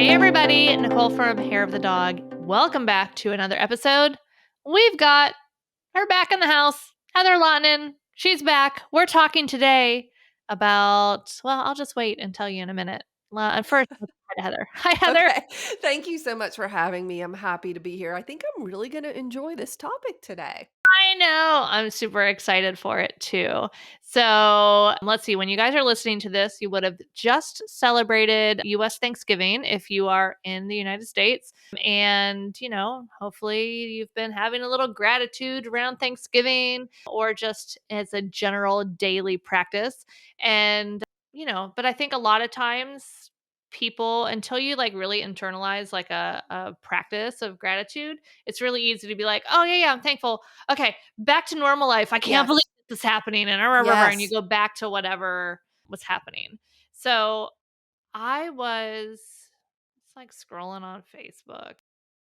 Hey everybody, Nicole from Hair of the Dog. Welcome back to another episode. We've got her back in the house, Heather Lahtinen. She's back. We're talking today about, well, I'll just wait and tell you in a minute. First, let's hi to Heather. Hi, Heather. Okay. Thank you so much for having me. I'm happy to be here. I think I'm really going to enjoy this topic today. I know. I'm super excited for it too. So let's see. When you guys are listening to this, you would have just celebrated US Thanksgiving if you are in the United States. And, hopefully you've been having a little gratitude around Thanksgiving or just as a general daily practice. And, but I think a lot of times people, until you like really internalize like a practice of gratitude, it's really easy to be like, oh, yeah, I'm thankful. Okay, back to normal life. I can't believe Yes. this is happening, and you Yes. go back to whatever was happening. So I was it's like scrolling on Facebook,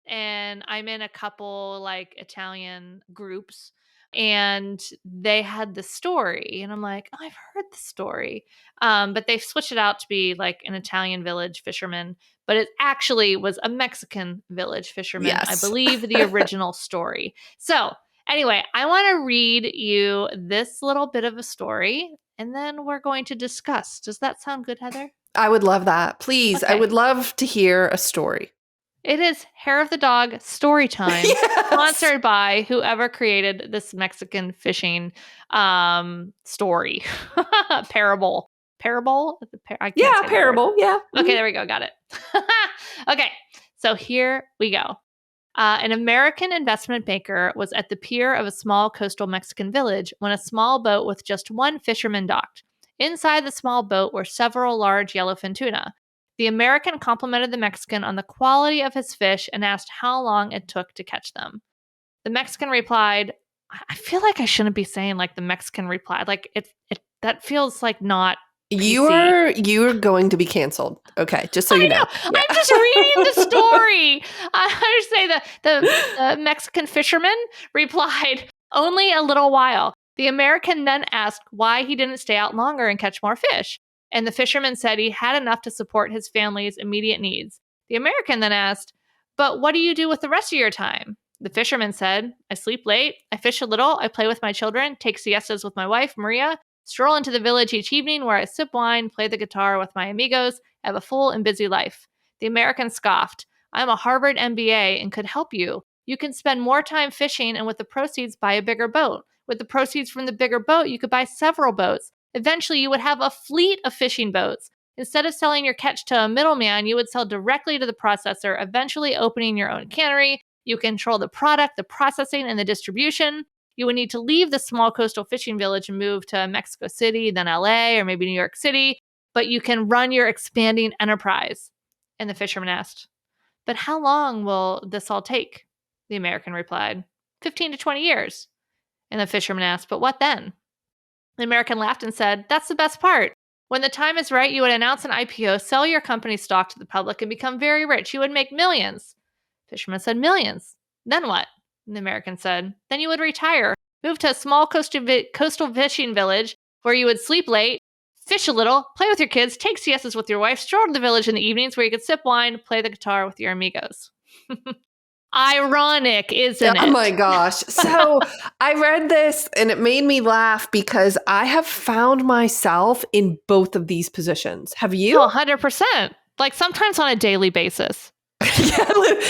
and I'm in a couple like Italian groups, and they had the story, and I'm like, oh, I've heard the story, but they've switched it out to be like an Italian village fisherman, but it actually was a Mexican village fisherman, I Yes. believe, the original story. So anyway, I want to read you this little bit of a story, and then we're going to discuss. Does that sound good, Heather? I would love that. Please. I Okay. would love to hear a story. It is Hair of the Dog story time, Yes. sponsored by whoever created this Mexican fishing story. Parable. Parable? I can't Yeah. say that word. Parable. Yeah. Okay, there we go. Got it. Okay, so here we go. An American investment banker was at the pier of a small coastal Mexican village when a small boat with just one fisherman docked. Inside the small boat were several large yellowfin tuna. The American complimented the Mexican on the quality of his fish and asked how long it took to catch them. The Mexican replied, I feel like I shouldn't be saying like the Mexican replied. Like it that feels like not PC. You're going to be canceled. Okay, just so I you know. know. Yeah. I'm just reading the story. I just say the Mexican fisherman replied, only a little while. The American then asked why he didn't stay out longer and catch more fish. And the fisherman said he had enough to support his family's immediate needs. The American then asked, but what do you do with the rest of your time? The fisherman said, I sleep late, I fish a little, I play with my children, take siestas with my wife, Maria, stroll into the village each evening where I sip wine, play the guitar with my amigos, have a full and busy life. The American scoffed, I'm a Harvard MBA and could help you. You can spend more time fishing and with the proceeds buy a bigger boat. With the proceeds from the bigger boat, you could buy several boats. Eventually, you would have a fleet of fishing boats. Instead of selling your catch to a middleman, you would sell directly to the processor, eventually opening your own cannery. You control the product, the processing, and the distribution. You would need to leave the small coastal fishing village and move to Mexico City, then LA, or maybe New York City, but you can run your expanding enterprise. And the fisherman asked, but how long will this all take? The American replied, 15 to 20 years. And the fisherman asked, but what then? The American laughed and said, that's the best part. When the time is right, you would announce an IPO, sell your company stock to the public, and become very rich. You would make millions. Fisherman said, millions. Then what? And the American said, then you would retire, move to a small coastal fishing village where you would sleep late, fish a little, play with your kids, take siestas with your wife, stroll to the village in the evenings where you could sip wine, play the guitar with your amigos. Ironic, isn't it? Oh my gosh. So I read this and it made me laugh because I have found myself in both of these positions. Have you? 100%. Like sometimes on a daily basis. Yeah,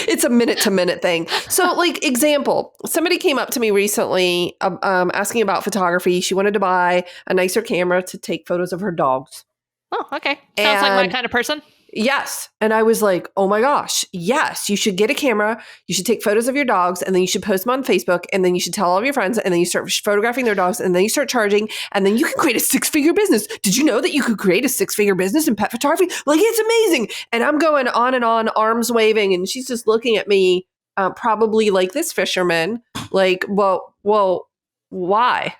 it's a minute to minute thing. So like example, somebody came up to me recently asking about photography. She wanted to buy a nicer camera to take photos of her dogs. Oh, okay. Sounds like my kind of person. Yes. And I was like, oh my gosh, yes, you should get a camera. You should take photos of your dogs and then you should post them on Facebook and then you should tell all of your friends and then you start photographing their dogs and then you start charging and then you can create a 6-figure business. Did you know that you could create a 6-figure business in pet photography? Like, it's amazing. And I'm going on and on, arms waving. And she's just looking at me, probably like this fisherman, like, well, why?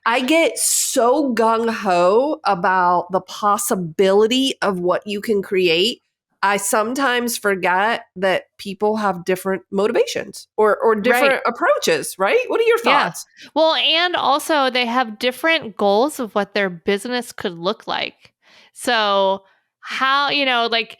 I get so gung-ho about the possibility of what you can create. I sometimes forget that people have different motivations or different approaches, right? What are your thoughts? Yeah. Well, and also they have different goals of what their business could look like. So how, like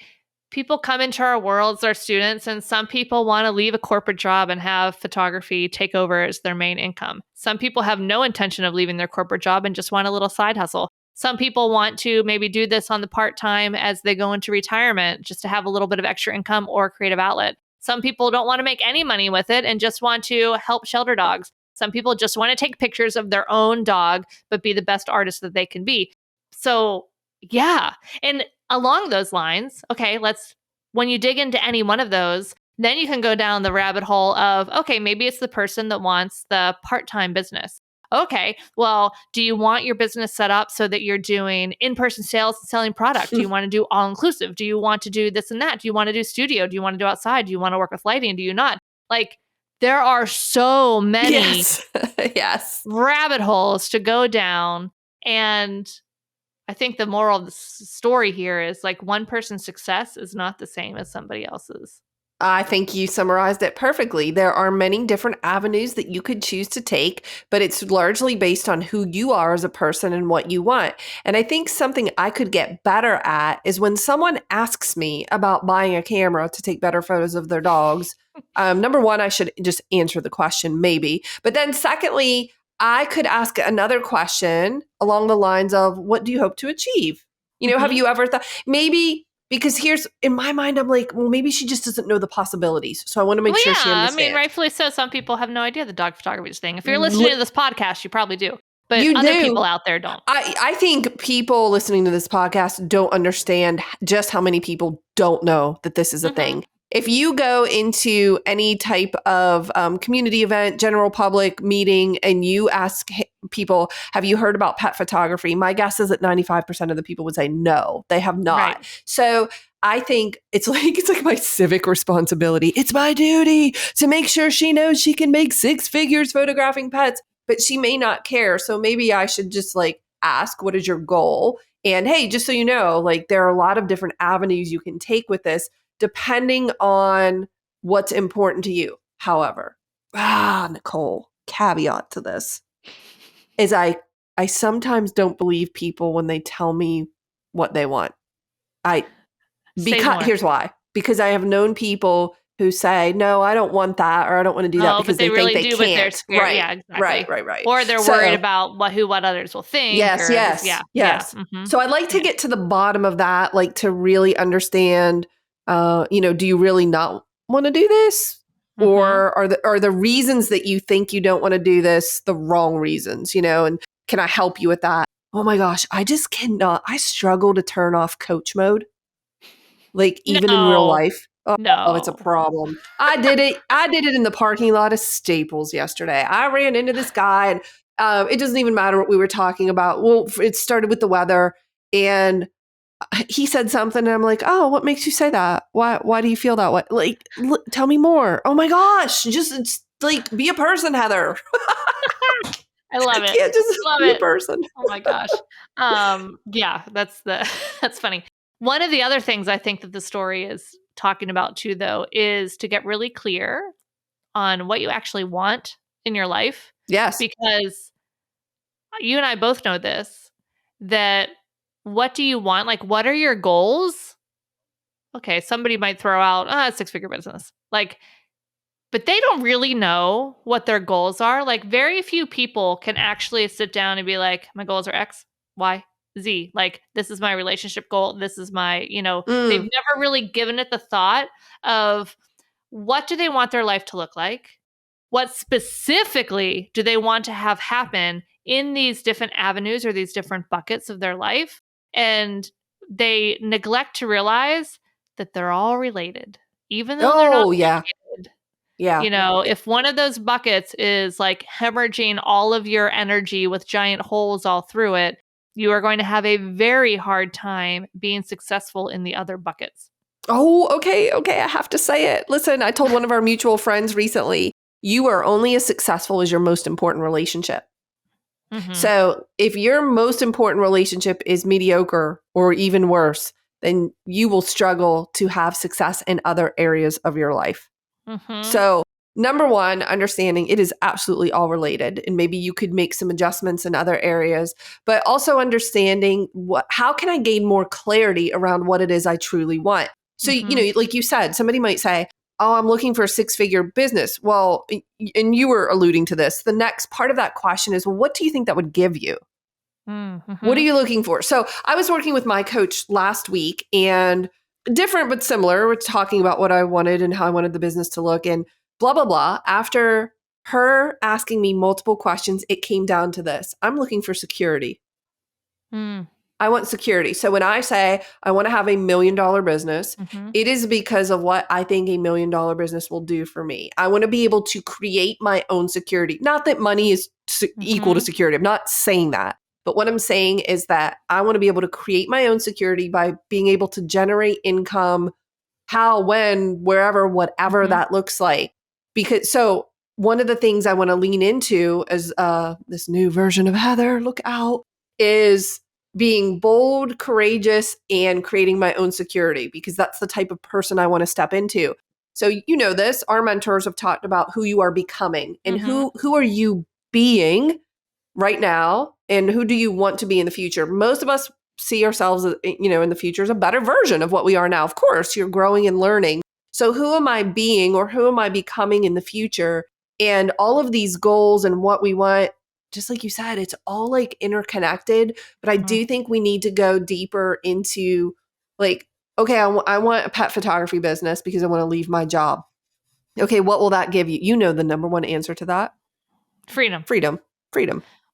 people come into our worlds, our students, and some people want to leave a corporate job and have photography take over as their main income. Some people have no intention of leaving their corporate job and just want a little side hustle. Some people want to maybe do this on the part-time as they go into retirement, just to have a little bit of extra income or creative outlet. Some people don't want to make any money with it and just want to help shelter dogs. Some people just want to take pictures of their own dog, but be the best artist that they can be. So, yeah. And along those lines, okay, when you dig into any one of those, then you can go down the rabbit hole of, okay, maybe it's the person that wants the part-time business. Okay, well, do you want your business set up so that you're doing in-person sales and selling product? Do you want to do all-inclusive? Do you want to do this and that? Do you want to do studio? Do you want to do outside? Do you want to work with lighting? Do you not? Like, there are so many yes. rabbit holes to go down. And I think the moral of the story here is like one person's success is not the same as somebody else's. I think you summarized it perfectly. There are many different avenues that you could choose to take, but it's largely based on who you are as a person and what you want. And I think something I could get better at is when someone asks me about buying a camera to take better photos of their dogs. Number one, I should just answer the question, maybe. But then secondly, I could ask another question along the lines of, what do you hope to achieve? Have you ever thought, maybe, because here's, in my mind, I'm like, well, maybe she just doesn't know the possibilities. So I want to make sure she understands. I mean, rightfully so. Some people have no idea the dog photography thing. If you're listening to this podcast, you probably do. But other people out there don't. I think people listening to this podcast don't understand just how many people don't know that this is a thing. If you go into any type of community event, general public meeting, and you ask people, have you heard about pet photography? My guess is that 95% of the people would say no, they have not. Right. So I think it's like my civic responsibility. It's my duty to make sure she knows she can make 6 figures photographing pets, but she may not care. So maybe I should just ask, what is your goal? And hey, just so you know, there are a lot of different avenues you can take with this, depending on what's important to you. However, Nicole, caveat to this is I sometimes don't believe people when they tell me what they want. Here's why. Because I have known people who say, no, I don't want that, or I don't want to do that because they really think they can't. But they're scared. Right, yeah, exactly. Right. Or they're worried about what others will think. Yes. Yeah. Mm-hmm. So I'd like to get to the bottom of that, to really understand, do you really not want to do this? Mm-hmm. Or are the reasons that you think you don't want to do this the wrong reasons, and can I help you with that? Oh my gosh, I just cannot. I struggle to turn off coach mode, even in real life. Oh, it's a problem. I did it in the parking lot of Staples yesterday. I ran into this guy, and it doesn't even matter what we were talking about. Well, it started with the weather, and he said something, and I'm like, oh, what makes you say that? Why do you feel that way? Tell me more. Oh my gosh, just be a person, Heather. I love it. Can't just be a person. Oh my gosh. Yeah, that's funny. One of the other things I think that the story is talking about too, though, is to get really clear on what you actually want in your life. Yes. Because you and I both know this, that what do you want? What are your goals? Okay, somebody might throw out a 6-figure business. But they don't really know what their goals are. Very few people can actually sit down and be like, my goals are X, Y, Z. This is my relationship goal. This is my, they've never really given it the thought of what do they want their life to look like? What specifically do they want to have happen in these different avenues or these different buckets of their life? And they neglect to realize that they're all related, even though they're not related. Yeah. If one of those buckets is hemorrhaging all of your energy with giant holes all through it, you are going to have a very hard time being successful in the other buckets. Oh, okay. I have to say it. Listen, I told one of our mutual friends recently, you are only as successful as your most important relationship. Mm-hmm. So if your most important relationship is mediocre or even worse, then you will struggle to have success in other areas of your life. Mm-hmm. So number one, understanding it is absolutely all related. And maybe you could make some adjustments in other areas, but also understanding how can I gain more clarity around what it is I truly want? So, like you said, somebody might say, oh, I'm looking for a 6-figure business. Well, and you were alluding to this. The next part of that question is, well, what do you think that would give you? What are you looking for? So I was working with my coach last week, and different but similar. We're talking about what I wanted and how I wanted the business to look and blah, blah, blah. After her asking me multiple questions, it came down to this. I'm looking for security. I want security. So when I say I want to have $1 million business, it is because of what I think $1 million business will do for me. I want to be able to create my own security. Not that money is equal to security. I'm not saying that. But what I'm saying is that I want to be able to create my own security by being able to generate income, how, when, wherever, whatever that looks like. Because so one of the things I want to lean into as this new version of Heather, look out, is being bold, courageous, and creating my own security, because that's the type of person I want to step into. So you know this, our mentors have talked about who you are becoming and who are you being right now, and who do you want to be in the future? Most of us see ourselves, in the future as a better version of what we are now. Of course, you're growing and learning. So who am I being, or who am I becoming in the future? And all of these goals and what we want, just like you said, it's all like interconnected. But I do think we need to go deeper into like, okay, I want a pet photography business because I want to leave my job. Okay, what will that give you? You know the number one answer to that? Freedom.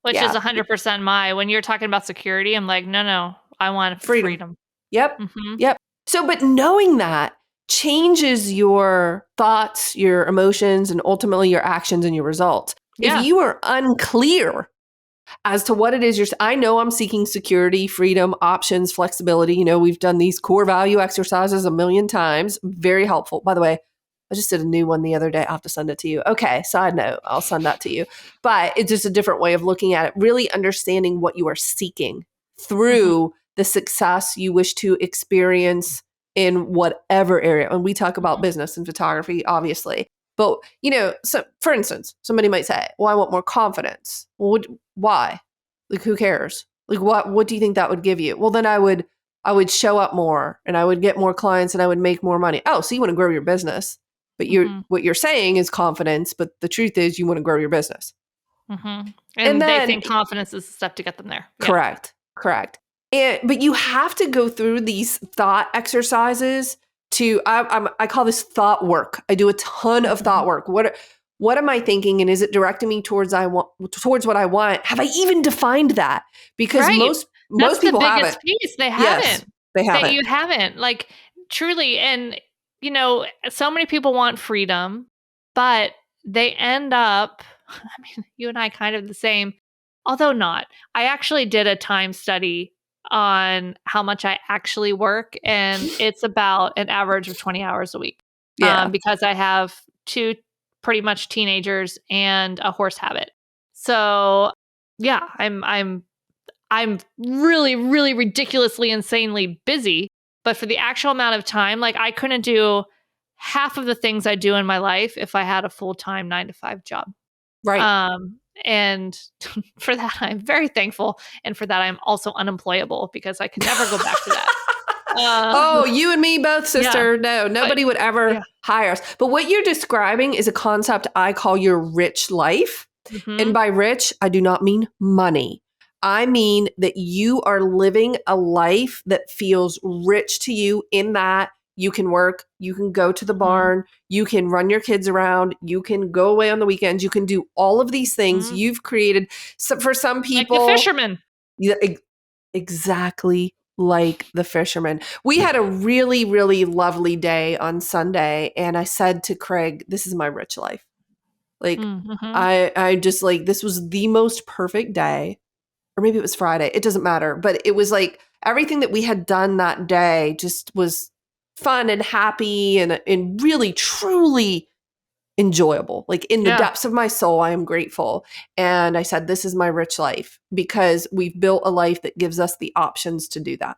Which is 100% when you're talking about security, I'm like, no, I want freedom. Yep. Yep. So, but knowing that changes your thoughts, your emotions, and ultimately your actions and your results. Yeah. If you are unclear as to what it is I know I'm seeking security, freedom, options, flexibility. We've done these core value exercises 1,000,000 times. Very helpful. By the way, I just did a new one the other day. I'll have to send it to you. Okay, side note, I'll send that to you. But it's just a different way of looking at it, really understanding what you are seeking through the success you wish to experience in whatever area. And we talk about business and photography, obviously. But, so for instance, somebody might say, well, I want more confidence. Well, why? Like, who cares? Like, what do you think that would give you? Well, then I would show up more and I would get more clients and I would make more money. Oh, so you want to grow your business. But what you're saying is confidence, but the truth is you want to grow your business. And then, they think confidence is the step to get them there. Correct. But you have to go through these thought exercises to, I call this thought work. I do a ton of thought work. What am I thinking? And is it directing me towards what I want? Have I even defined that? Because most people haven't. That's the biggest piece. They haven't. Yes, they haven't. You haven't. Like, truly. And so many people want freedom, but they end up, you and I kind of the same, although not. I actually did a time study on how much I actually work, and it's about an average of 20 hours a week. Because I have 2 pretty much teenagers and a horse habit. So yeah, I'm really, really ridiculously, insanely busy. But for the actual amount of time, like, I couldn't do half of the things I do in my life if I had a full-time 9-to-5 job. Right. And for that, I'm very thankful. And for that, I'm also unemployable because I could never go back to that. Oh, you and me both, sister. No, nobody would ever hire us. But what you're describing is a concept I call your rich life. And by rich, I do not mean money. I mean that you are living a life that feels rich to you, in that you can work, you can go to the barn, you can run your kids around, you can go away on the weekends, you can do all of these things you've created. So for some people, like the fisherman. Yeah, exactly like the fisherman. We had a really, really lovely day on Sunday, and I said to Craig, this is my rich life. Like, I just like, this was the most perfect day. Or maybe it was Friday. It doesn't matter. But it was like everything that we had done that day just was fun and happy and really, truly enjoyable. Like, in the depths of my soul, I am grateful. And I said, this is my rich life, because we've built a life that gives us the options to do that.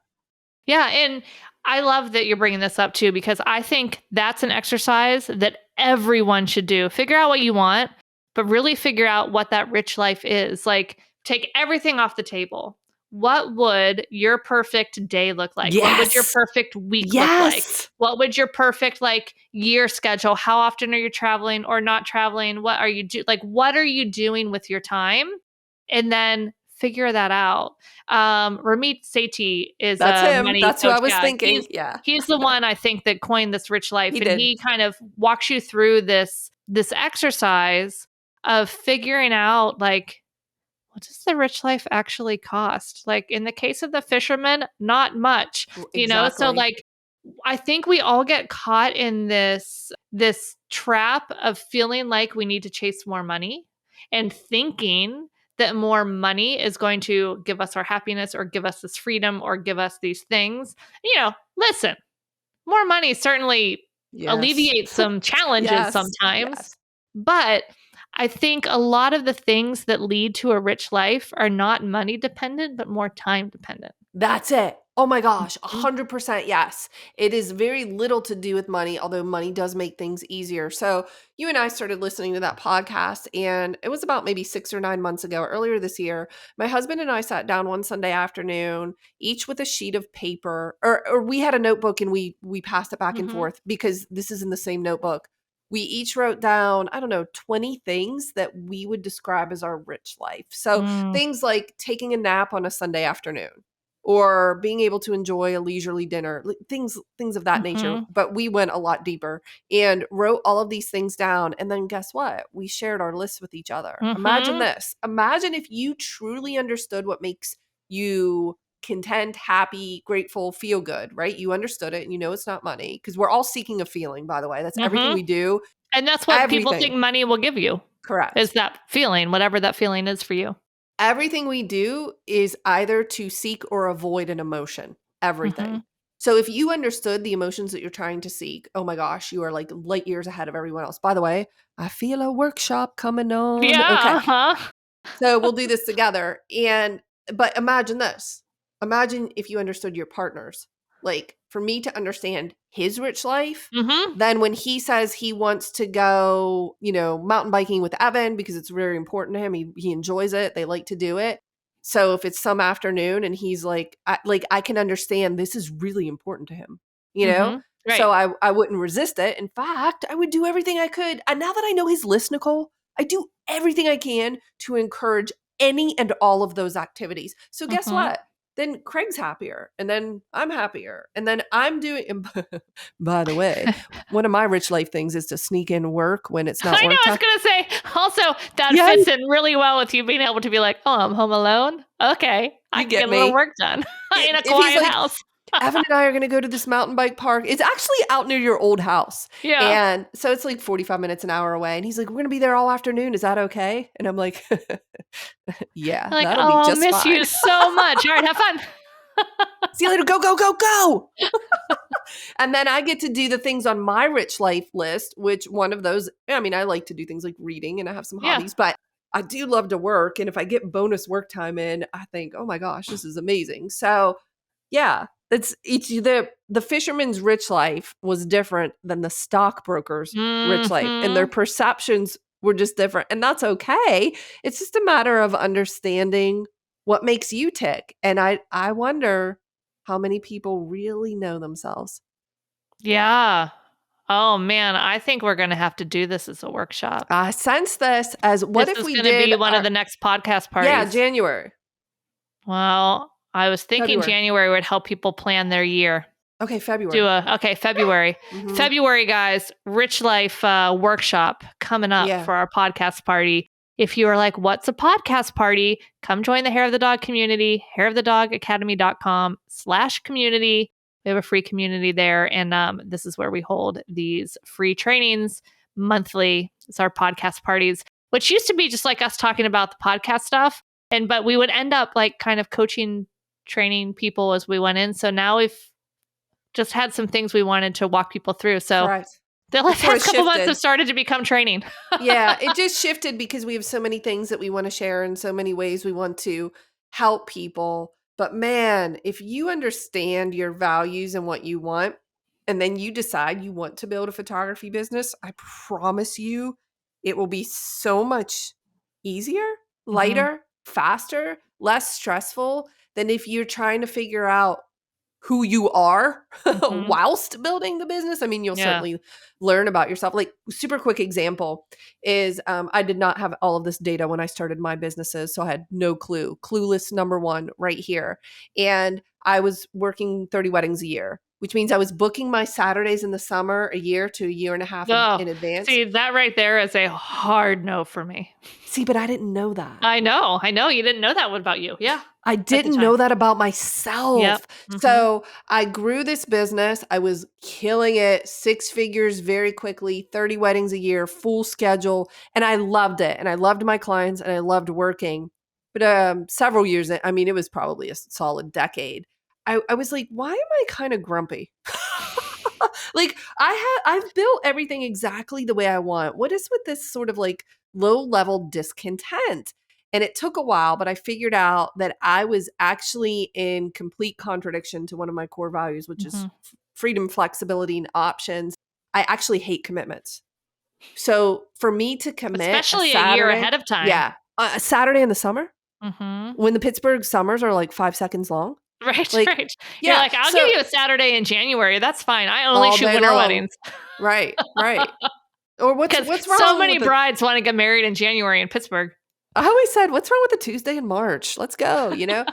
Yeah. And I love that you're bringing this up too, because I think that's an exercise that everyone should do. Figure out what you want, but really figure out what that rich life is. Like, take everything off the table. What would your perfect day look like? What would your Yes. perfect week look like? Yes. What would your perfect like year schedule? How often are you traveling or not traveling? What are you what are you doing with your time? And then figure that out. Ramit Sethi is That's a him. money That's who coach. I was Yeah, thinking. Yeah. he's the one I think that coined this rich life, He and did. he kind of walks you through this exercise of figuring out like, what does the rich life actually cost? Like in the case of the fisherman, not much, So Exactly. like, I think we all get caught in this trap of feeling like we need to chase more money and thinking that more money is going to give us our happiness or give us this freedom or give us these things. Listen, more money certainly Yes. alleviates some challenges Yes. sometimes, Yes. but I think a lot of the things that lead to a rich life are not money dependent, but more time dependent. That's it. Oh my gosh, Mhm. 100% yes. It is very little to do with money, although money does make things easier. So, you and I started listening to that podcast, and it was about maybe 6 or 9 months ago, earlier this year. My husband and I sat down one Sunday afternoon, each with a sheet of paper, or we had a notebook and we passed it back and Mhm. forth because this is in the same notebook. We each wrote down, I don't know, 20 things that we would describe as our rich life. So, Mm. things like taking a nap on a Sunday afternoon or being able to enjoy a leisurely dinner, things of that nature. Mhm. But we went a lot deeper and wrote all of these things down. And then guess what? We shared our lists with each other. Imagine Mhm. this. Imagine if you truly understood what makes you content, happy, grateful, feel good, right? You understood it and you know it's not money because we're all seeking a feeling, by the way. That's everything Mhm. we do. And that's what people think Everything. money will give you, is Correct. that feeling, whatever that feeling is for you. Everything we do is either to seek or avoid an emotion. Everything. Mhm. So if you understood the emotions that you're trying to seek, oh my gosh, you are like light years ahead of everyone else. By the way, I feel a workshop coming on. Yeah, Okay. uh-huh. So we'll do this together. But imagine this. Imagine if you understood your partner's. Like for me to understand his rich life, Mhm. then when he says he wants to go, mountain biking with Evan because it's very important to him, he enjoys it. They like to do it. So if it's some afternoon and he's like, I can understand this is really important to him, you know? Mhm. So Right. I wouldn't resist it. In fact, I would do everything I could. And now that I know his list, Nicole, I do everything I can to encourage any and all of those activities. So guess Mhm. what? Then Craig's happier and then I'm happier. And then I'm doing by the way, one of my rich life things is to sneak in work when it's not I know, work I was time. gonna say, also, that Yeah, fits in really well with you being able to be like, "Oh, I'm home alone? Okay, I you can get get a little me. work done in a If he's quiet like, house." Evan and I are going to go to this mountain bike park. It's actually out near your old house. Yeah. And so it's like 45 minutes, an hour away. And he's like, we're going to be there all afternoon. Is that okay? And I'm like, yeah, Like, that'll be "Oh, I'll just miss fine. you so much. Alright, have fun." See you later. Go, go, go, go. And then I get to do the things on my rich life list, which one of those, I mean, I like to do things like reading and I have some Yeah. hobbies, but I do love to work. And if I get bonus work time in, I think, oh my gosh, this is amazing. So yeah, it's each the fisherman's rich life was different than the stockbroker's rich life. And their Mhm. perceptions were just different. And that's okay. It's just a matter of understanding what makes you tick. And I wonder how many people really know themselves. Yeah. Oh, man, I think we're gonna have to do this as a workshop. I sense this as what This if is we gonna did be one of our the next podcast yeah, parties. January, Well, I was thinking February. January would help people plan their year. Okay, February. February. Mhm. February, guys, Rich Life workshop coming up Yeah. for our podcast party. If you are like, what's a podcast party? Come join the Hair of the Dog community, hairofthedogacademy.com/community. We have a free community there. And this is where we hold these free trainings monthly. It's our podcast parties, which used to be just like us talking about the podcast stuff. But we would end up like kind of coaching, training people as we went in. So now we've just had some things we wanted to walk people through. So Correct. the It sort past of couple months have shifted. started to become training. Yeah, it just shifted because we have so many things that we want to share and so many ways we want to help people. But man, if you understand your values and what you want, and then you decide you want to build a photography business, I promise you it will be so much easier, lighter, faster, less stressful than if you're trying to figure out who you are Mm-hmm. whilst building the business. I mean, you'll Yeah. certainly learn about yourself. Like, super quick example is I did not have all of this data when I started my businesses. So I had no clue. Clueless number one right here. And I was working 30 weddings a year, which means I was booking my Saturdays in the summer a year to a year and a half Oh, in advance. see, that right there is a hard no for me. See, but I didn't know that. I know. You didn't know that one about you. Yeah. I At the didn't time. know that about Yep. myself. Mm-hmm. So I grew this business. I was killing it, 6 figures very quickly, 30 weddings a year, full schedule. And I loved it. And I loved my clients and I loved working. But several years, I mean, it was probably a solid decade. I was like, why am I kind of grumpy? Like, I've built everything exactly the way I want. What is with this sort of like low level discontent? And it took a while, but I figured out that I was actually in complete contradiction to one of my core values, which is Mm-hmm. freedom, flexibility, and options. I actually hate commitments. So for me to commit a Especially a year Saturday, ahead of time. yeah, a Saturday in the summer Mm-hmm. when the Pittsburgh summers are like 5 seconds long, Right, like, right. You're yeah, like, I'll give so you a Saturday in January. That's fine. I only all shoot day winter long, weddings right, right. Or because what's so wrong many with the brides want to get married in January in Pittsburgh. I always said, "What's wrong with the Tuesday in March? Let's go," you know?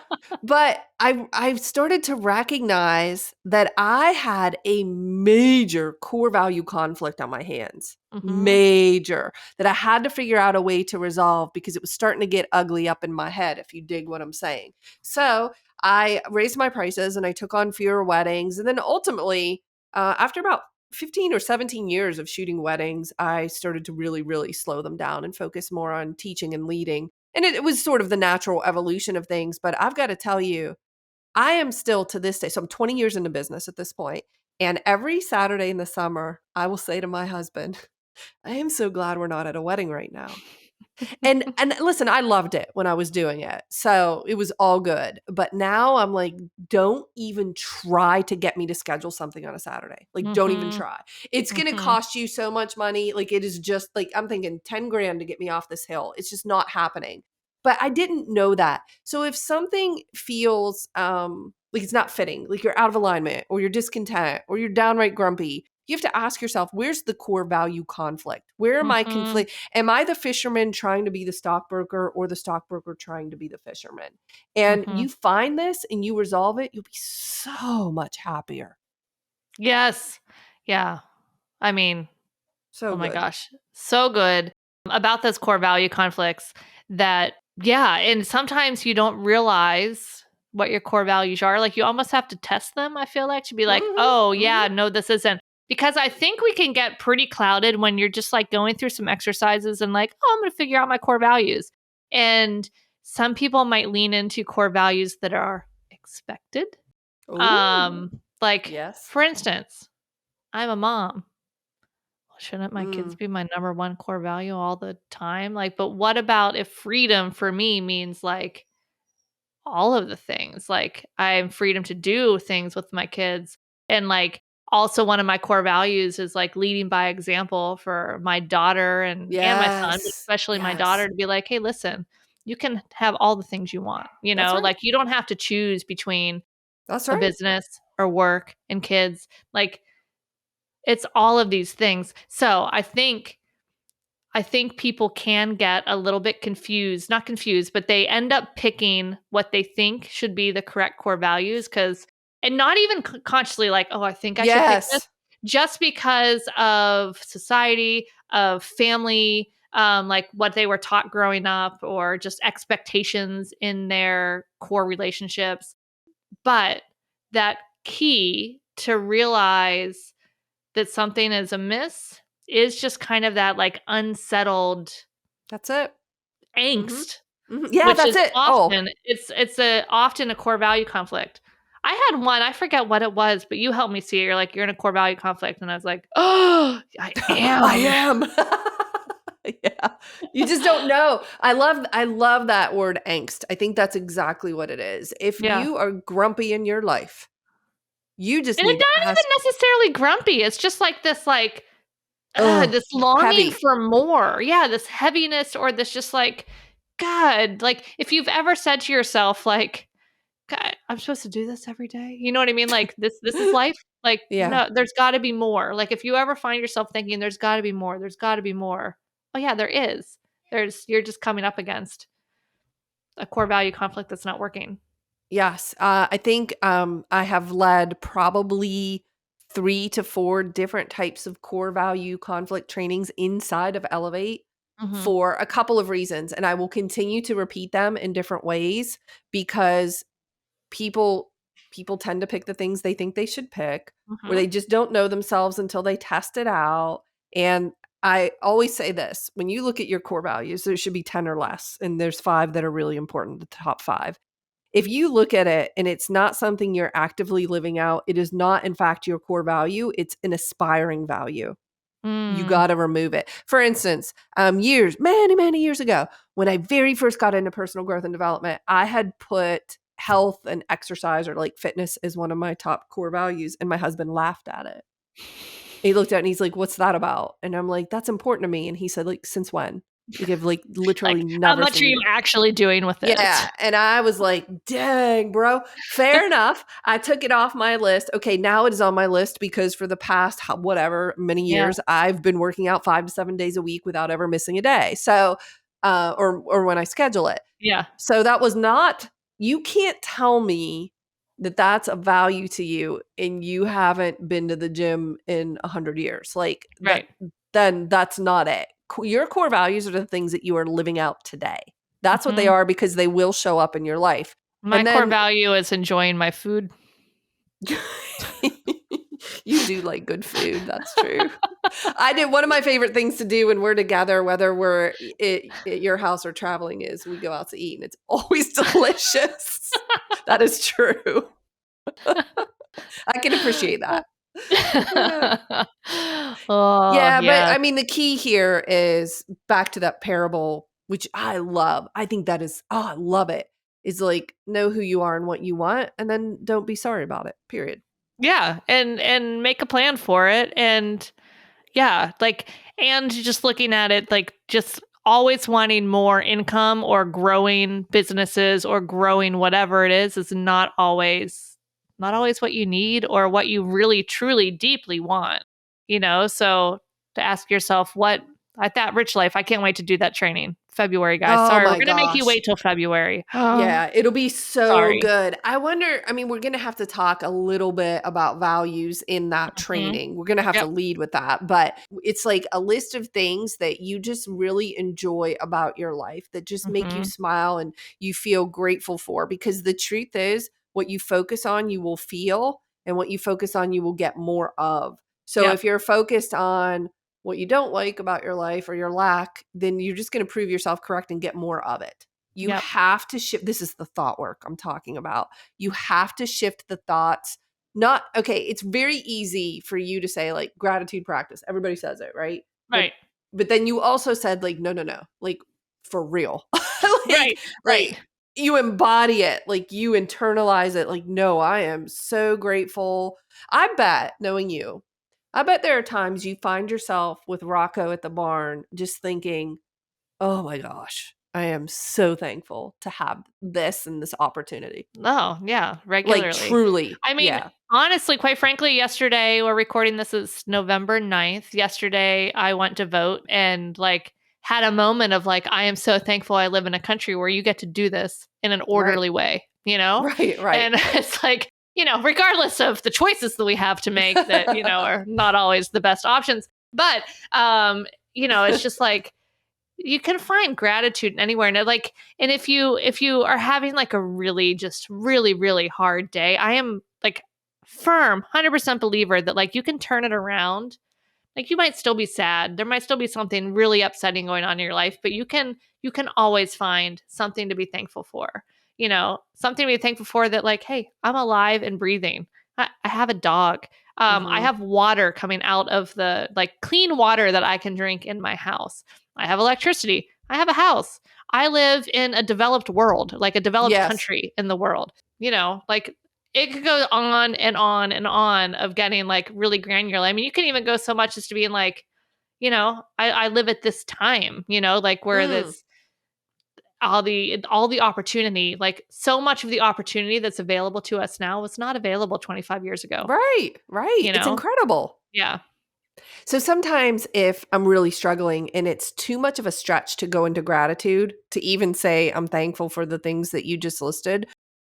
But I've started to recognize that I had a major core value conflict on my hands. Mm-hmm. Major. That I had to figure out a way to resolve because it was starting to get ugly up in my head, if you dig what I'm saying. So, I raised my prices and I took on fewer weddings, and then ultimately, after about 15 or 17 years of shooting weddings, I started to really, really slow them down and focus more on teaching and leading. And it was sort of the natural evolution of things. But I've got to tell you, I am still to this day, so I'm 20 years into business at this point, and every Saturday in the summer, I will say to my husband, I am so glad we're not at a wedding right now. And listen, I loved it when I was doing it. So it was all good. But now I'm like, don't even try to get me to schedule something on a Saturday. Like, don't even Mm-hmm. try. It's going to Mm-hmm. cost you so much money. Like, it is just like, I'm thinking 10 grand to get me off this hill. It's just not happening. But I didn't know that. So if something feels like it's not fitting, like you're out of alignment or you're discontent or you're downright grumpy, you have to ask yourself, where's the core value conflict? Where am I Mm-hmm. conflict? Am I the fisherman trying to be the stockbroker or the stockbroker trying to be the fisherman? And Mm-hmm. you find this and you resolve it, you'll be so much happier. Yes. Yeah. I mean, So oh my good. gosh, so good about those core value conflicts that, yeah. And sometimes you don't realize what your core values are. Like, you almost have to test them, I feel like, to be like, Hmm. oh, Hmm. yeah, no, this isn't. Because I think we can get pretty clouded when you're just like going through some exercises and like, oh, I'm going to figure out my core values. And some people might lean into core values that are expected. Oh, Like, yes. for instance, I'm a mom. Shouldn't my kids Mm. be my number one core value all the time? Like, but what about if freedom for me means like all of the things? Like, I have freedom to do things with my kids. And like, also one of my core values is like leading by example for my daughter and my son, but Yes. especially my Yes. daughter, to be like, hey, listen, you can have all the things you want. That's right. Like, you don't have to choose between That's a right. business or work and kids. Like, it's all of these things. So I think people can get a little bit confused, not confused, but they end up picking what they think should be the correct core values and not even consciously like, oh, I think I should pick this, Yes. just because of society, of family, like what they were taught growing up, or just expectations in their core relationships. But that key to realize that something is amiss is just kind of that like unsettled That's it. Hmm. angst, Hmm. Yeah, which that's is it. Oh, often often a core value conflict. I had one, I forget what it was, but you helped me see it. You're like, you're in a core value conflict. And I was like, oh, I I am. am. Yeah. You just don't know. I love that word angst. I think that's exactly what it is. If Yeah. you are grumpy in your life, You just And need it's to not ask, even necessarily grumpy. It's just like this, like, oh, this longing heavy. for more. Yeah, this heaviness or this just like, God, like if you've ever said to yourself, like, God, I'm supposed to do this every day. You know what I mean? Like this is life. Like, Yeah. no, there's gotta be more. Like if you ever find yourself thinking there's gotta be more, there's gotta be more. Oh yeah, there is. You're just coming up against a core value conflict that's not working. Yes. I think I have led probably 3 to 4 different types of core value conflict trainings inside of Elevate Mhm. for a couple of reasons. And I will continue to repeat them in different ways because people people tend to pick the things they think they should pick, or Mhm. they just don't know themselves until they test it out. And I always say this, when you look at your core values, there should be 10 or less, and there's 5 that are really important, the top 5. If you look at it and it's not something you're actively living out, it is not in fact your core value, it's an aspiring value. You Mm. got to remove it. For instance, many years ago, when I very first got into personal growth and development, I had put health and exercise, or like fitness, as one of my top core values, and my husband laughed at it. He looked at it and he's like, "What's that about?" And I'm like, "That's important to me." And he said, "Like, since when?" Like, I've like Like, literally how never much are seen you you. actually doing with it? Yeah, and I was like, "Dang, bro. Fair enough." I took it off my list. Okay, now it is on my list because for the past whatever many Yeah. years, I've been working out 5 to 7 days a week without ever missing a day. So, or when I schedule it. Yeah. So that was not, you can't tell me that that's a value to you and you haven't been to the gym in 100 years. Like that, Right. then that's not it. Your core values are the things that you are living out today. That's what they Mhm. are, because they will show up in your life. My And core then value is enjoying my food. you do like good food. That's true. I did, one of my favorite things to do when we're together, whether we're at your house or traveling, is we go out to eat, and it's always delicious. That is true. I can appreciate that. Yeah. Oh, Yeah, but yeah. I mean, the key here is back to that parable, which I love. I think that is, oh, I love it. Is like, know who you are and what you want, and then don't be sorry about it. Period. Yeah, and make a plan for it, and yeah, like, and just looking at it, like, just always wanting more income or growing businesses or growing whatever it is not always what you need or what you really truly deeply want, you know? So to ask yourself, what at that rich life, I can't wait to do that training. February, guys. Oh Sorry, we're my gonna make you gosh. wait till February. Yeah, it'll be so Sorry. good. I wonder, I mean, we're going to have to talk a little bit about values in that Mhm. training. We're going to have to Yep. lead with that, but it's like a list of things that you just really enjoy about your life, that just make you Mhm. smile and you feel grateful for, because the truth is, what you focus on, you will feel, and what you focus on, you will get more of. So Yep. if you're focused on what you don't like about your life or your lack, then you're just going to prove yourself correct and get more of it. You Yep. have to shift. This is the thought work I'm talking about. You have to shift the thoughts. Not, okay, it's very easy for you to say like gratitude practice. Everybody says it, right? But Right. but then you also said like no. Like for real. like Right. like Right. you embody it, like you internalize it, like, no, I am so grateful. I bet, knowing you, I bet there are times you find yourself with Rocco at the barn just thinking, oh my gosh, I am so thankful to have this and this opportunity. Oh, yeah, Like, regularly. truly. I mean, Yeah. honestly, quite frankly, yesterday we're recording this is November 9th. Yesterday I went to vote and like had a moment of like, I am so thankful I live in a country where you get to do this in an Right. orderly way, you know? Right. And it's like, regardless of the choices that we have to make that, are not always the best options. But it's just like you can find gratitude anywhere, and if you are having like a really just really really hard day, I am like firm 100% believer that like you can turn it around. Like you might still be sad, there might still be something really upsetting going on in your life, but you can always find something to be thankful for. Something to be thankful for, that like, hey, I'm alive and breathing. I have a dog. I Mhm. have water coming out of the like clean water that I can drink in my house. I have electricity. I have a house. I live in a developed world, like a developed Yes. country in the world. Like it could go on and on and on of getting like really granular. I mean, you can even go so much as to being like, I live at this time, like where Mm, this all the opportunity, like so much of the opportunity that's available to us now was not available 25 years ago, right, right. you It's know? incredible. Yeah. So sometimes if I'm really struggling and it's too much of a stretch to go into gratitude, to even say I'm thankful for the things that you just listed,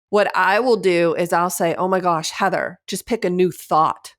what I will do is I'll say, "Oh my gosh, Heather, just pick a new thought.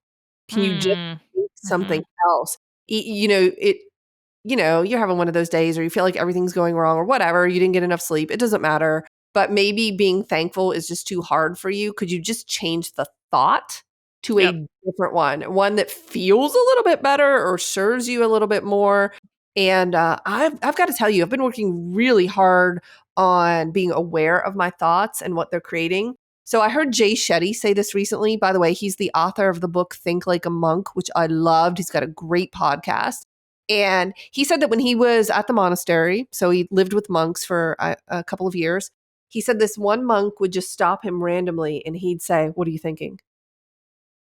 Can you just Mm. think something Mhm. else?" You're having one of those days or you feel like everything's going wrong or whatever, you didn't get enough sleep, it doesn't matter. But maybe being thankful is just too hard for you. Could you just change the thought to Yep. a different one that feels a little bit better or serves you a little bit more? And I've got to tell you, I've been working really hard on being aware of my thoughts and what they're creating. So I heard Jay Shetty say this recently. By the way, he's the author of the book Think Like a Monk, which I loved. He's got a great podcast. And he said that when he was at the monastery, so he lived with monks for a couple of years, he said this one monk would just stop him randomly and he'd say, "What are you thinking?"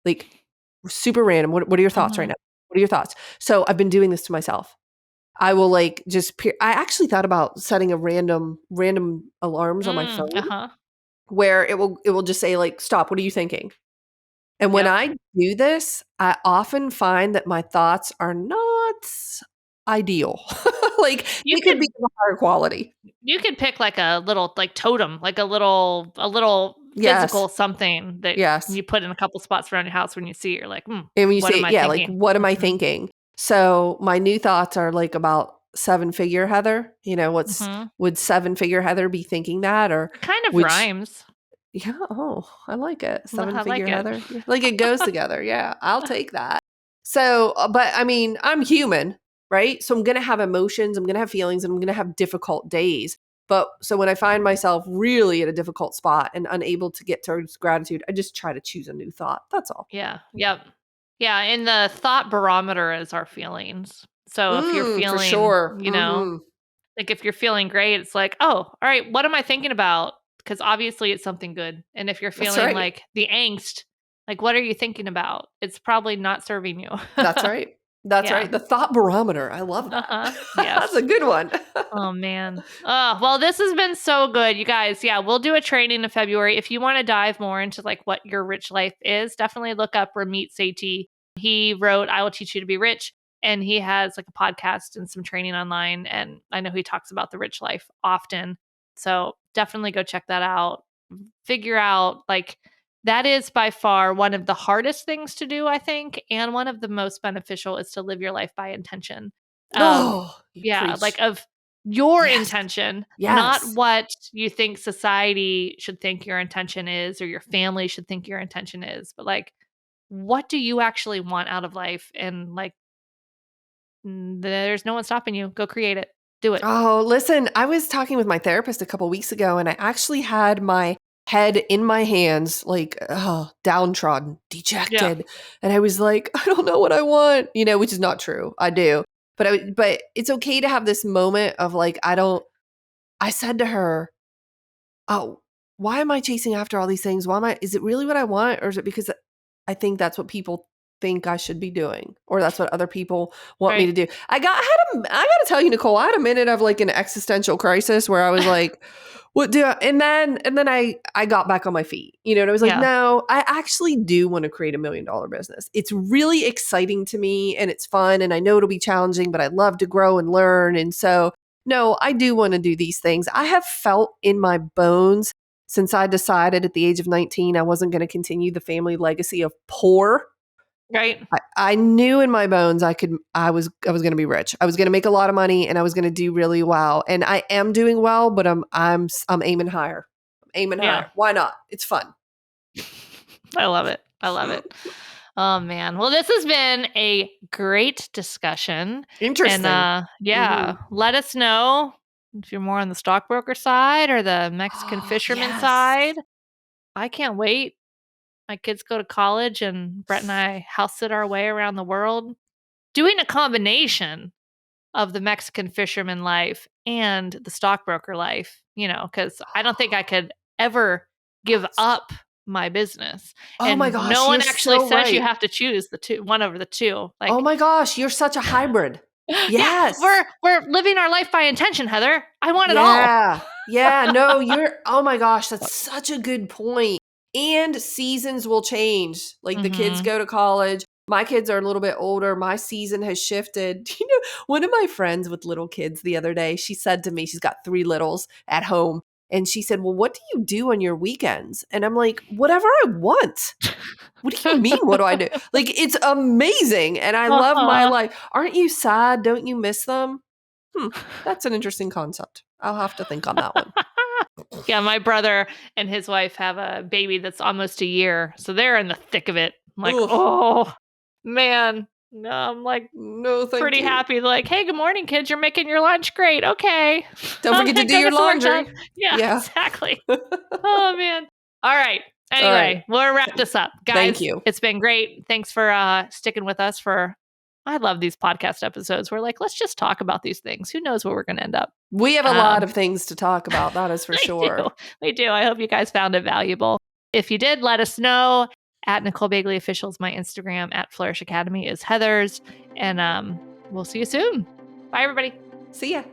Like super random. What are your thoughts right Mhm. now? What are your thoughts? So I've been doing this to myself. I will like I actually thought about setting a random alarms on my phone Uh-huh. where it will just say like, "Stop, what are you thinking?" And when Yep. I do this, I often find that my thoughts are not ideal. Like, You they could be could of a higher quality. you could pick like a little like totem, like a little Yes, physical something that yes. you put in a couple spots around your house. When you see it, you're like, And when you what say am it, I yeah, like, thinking? what am I Mhm. thinking? So, my new thoughts are, like, about seven-figure Heather. Mhm. Would seven-figure Heather be thinking that? Or It kind of would sh rhymes. yeah, oh, I like it. I Seven-figure like it. Heather. Yeah, like, it goes together. Yeah, I'll take that. So, but I mean, I'm human, right? So I'm gonna have emotions, I'm gonna have feelings, and I'm gonna have difficult days. But so when I find myself really at a difficult spot and unable to get towards gratitude, I just try to choose a new thought. That's all. Yeah. Yep. Yeah, and the thought barometer is our feelings. So if you're For feeling, sure. Mhm. like if you're feeling great, it's like, "Oh, all right, what am I thinking about?" Because obviously it's something good. And if you're That's feeling right. like the angst, like what are you thinking about? It's probably not serving you. That's right. That's Yeah. right. The thought barometer. I love that. Uh-huh. That's a Yes. good one. Oh man. Oh, well, this has been so good. You guys, yeah, we'll do a training in February. If you want to dive more into like what your rich life is, definitely look up Ramit Sethi. He wrote I Will Teach You to Be Rich, and he has like a podcast and some training online, and I know he talks about the rich life often. So, definitely go check that out. Figure out like that is by far one of the hardest things to do, I think, and one of the most beneficial is to live your life by intention. Um Oh, you yeah, like preach. of your Yes. intention, not Yes. what you think society should think your intention is or your family should think your intention is, but like what do you actually want out of life? And like there's no one stopping you. Go create it. Do it. Oh, listen, I was talking with my therapist a couple weeks ago and I actually had my head in my hands, like, oh, downtrodden, Yeah. dejected. And I was like, I don't know what I want, which is not true. I do. But it's okay to have this moment of like, I said to her, "Oh, why am I chasing after all these things? Is it really what I want? Or is it because I think that's what people think I should be doing, or that's what other people want me to Right. do?" I got to tell you, Nicole, I had a minute of like an existential crisis where I was like, what do I, and then I got back on my feet, and I was like, Yeah. no, I actually do want to create $1 million business. It's really exciting to me and it's fun and I know it'll be challenging, but I love to grow and learn. And so no, I do want to do these things. I have felt in my bones since I decided at the age of 19 I wasn't going to continue the family legacy of poor. Right. I knew in my bones I was going to be rich. I was going to make a lot of money and I was going to do really well. And I am doing well, but I'm aiming higher. I'm aiming Yeah. higher. Why not? It's fun. I love it. I love it. Oh man. Well, this has been a great discussion. And Interesting. yeah, Mhm. let us know if you're more on the stockbroker side or the Mexican fisherman Yes. side. I can't wait. My kids go to college and Brett and I house sit our way around the world doing a combination of the Mexican fisherman life and the stockbroker life, because I don't think I could ever Oh, give it's up my business. Oh And my gosh, no one you're actually so says you right. have to choose one over the two. Like, Oh my gosh, you're such a hybrid. yeah, Yes. we're living our life by intention, Heather. I want it all. Yeah. Yeah. No, oh my gosh, that's such a good point. And seasons will change. Like the kids Mhm. go to college. My kids are a little bit older. My season has shifted. You know, one of my friends with little kids the other day, she said to me, she's got 3 littles at home. And she said, "Well, what do you do on your weekends?" And I'm like, "Whatever I want." What do you mean? What do I do? Like, it's amazing. And I love my Uh-huh. life. Aren't you sad? Don't you miss them? That's an interesting concept. I'll have to think on that one. Yeah, my brother and his wife have a baby that's almost a year. So they're in the thick of it. I'm like, Oof. oh, man. No, I'm like No, thank pretty you. happy. Like, hey, good morning, kids. You're making your lunch. Great. Okay. Don't I'm forget to going to do go your get some work done. laundry. Yeah, Yeah. exactly. Oh, man. All right. All right. Anyway, we'll wrap this up. Thank Guys, you. it's been great. Thanks for sticking with us I love these podcast episodes. We're like, let's just talk about these things. Who knows where we're going to end up? We have a lot of things to talk about. That is for We sure. do. We do. I hope you guys found it valuable. If you did, let us know. At Nicole Begley Official is my Instagram. At Flourish Academy is Heather's. And we'll see you soon. Bye, everybody. See ya.